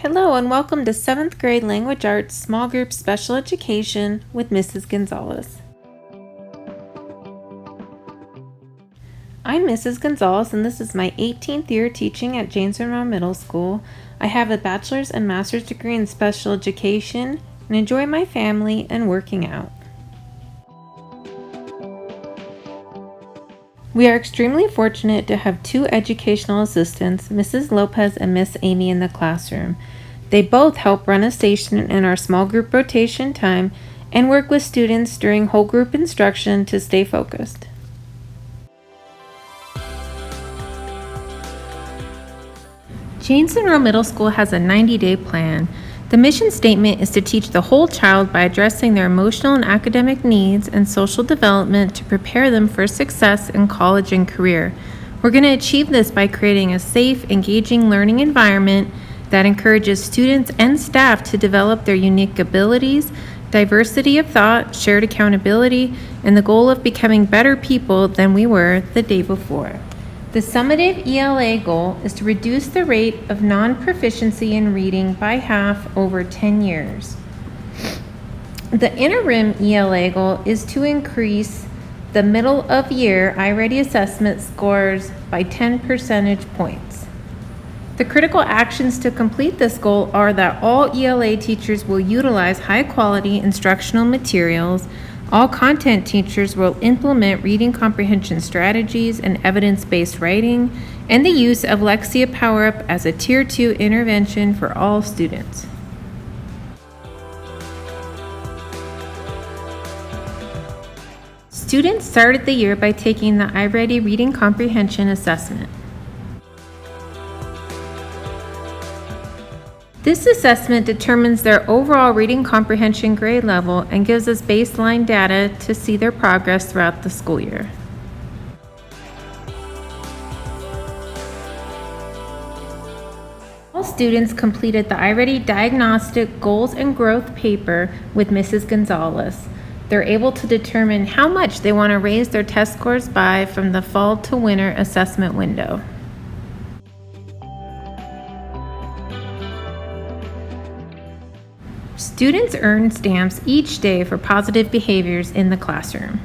Hello and welcome to 7th grade Language Arts Small Group Special Education with Mrs. Gonzalez. I'm Mrs. Gonzalez and this is my 18th year teaching at James Monroe Middle School. I have a bachelor's and master's degree in special education and enjoy my family and working out. We are extremely fortunate to have two educational assistants, Mrs. Lopez and Miss Amy, in the classroom. They both help run a station in our small group rotation time and work with students during whole group instruction to stay focused. James Monroe Middle School has a 90-day plan. The mission statement is to teach the whole child by addressing their emotional and academic needs and social development to prepare them for success in college and career. We're going to achieve this by creating a safe, engaging learning environment that encourages students and staff to develop their unique abilities, diversity of thought, shared accountability, and the goal of becoming better people than we were the day before. The summative ELA goal is to reduce the rate of non-proficiency in reading by half over 10 years. The interim ELA goal is to increase the middle of year iReady assessment scores by 10 percentage points. The critical actions to complete this goal are that all ELA teachers will utilize high-quality instructional materials. All content teachers will implement reading comprehension strategies and evidence-based writing, and the use of Lexia PowerUp as a Tier 2 intervention for all students. Students started the year by taking the iReady Reading Comprehension Assessment. This assessment determines their overall reading comprehension grade level and gives us baseline data to see their progress throughout the school year. All students completed the iReady Diagnostic Goals and Growth paper with Mrs. Gonzalez. They're able to determine how much they want to raise their test scores by from the fall to winter assessment window. Students earn stamps each day for positive behaviors in the classroom.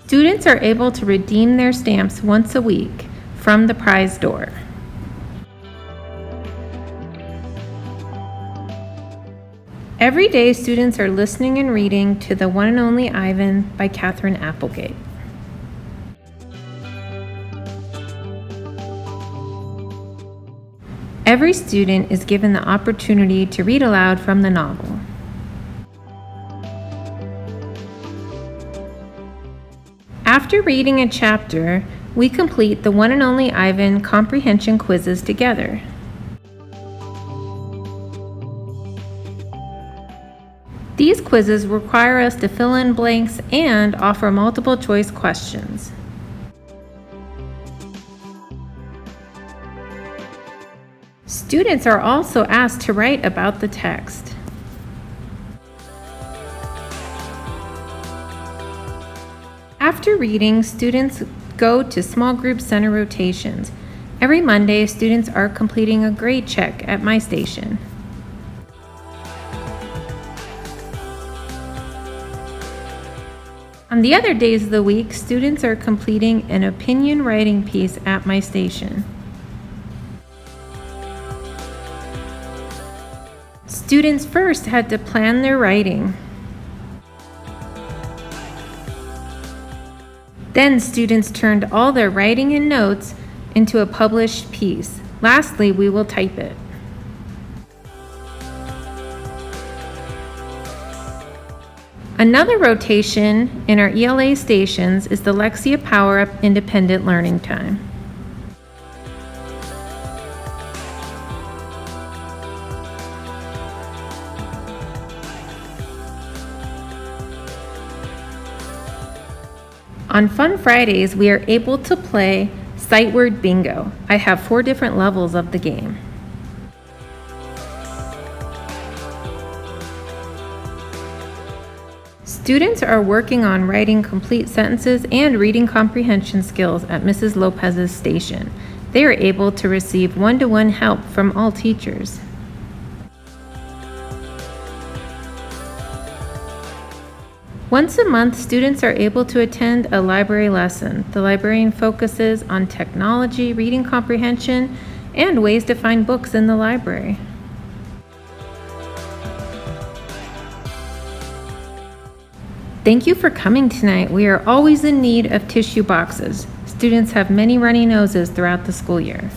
Students are able to redeem their stamps once a week from the prize door. Every day, students are listening and reading to The One and Only Ivan by Katherine Applegate. Every student is given the opportunity to read aloud from the novel. After reading a chapter, we complete the One and Only Ivan comprehension quizzes together. These quizzes require us to fill in blanks and offer multiple choice questions. Students are also asked to write about the text. After reading, students go to small group center rotations. Every Monday, students are completing a grade check at my station. On the other days of the week, students are completing an opinion writing piece at my station. Students first had to plan their writing. Then students turned all their writing and notes into a published piece. Lastly, we will type it. Another rotation in our ELA stations is the Lexia PowerUp Independent Learning Time. On Fun Fridays, we are able to play Sight Word Bingo. I have 4 different levels of the game. Students are working on writing complete sentences and reading comprehension skills at Mrs. Lopez's station. They are able to receive one-to-one help from all teachers. Once a month, students are able to attend a library lesson. The librarian focuses on technology, reading comprehension, and ways to find books in the library. Thank you for coming tonight. We are always in need of tissue boxes. Students have many runny noses throughout the school year.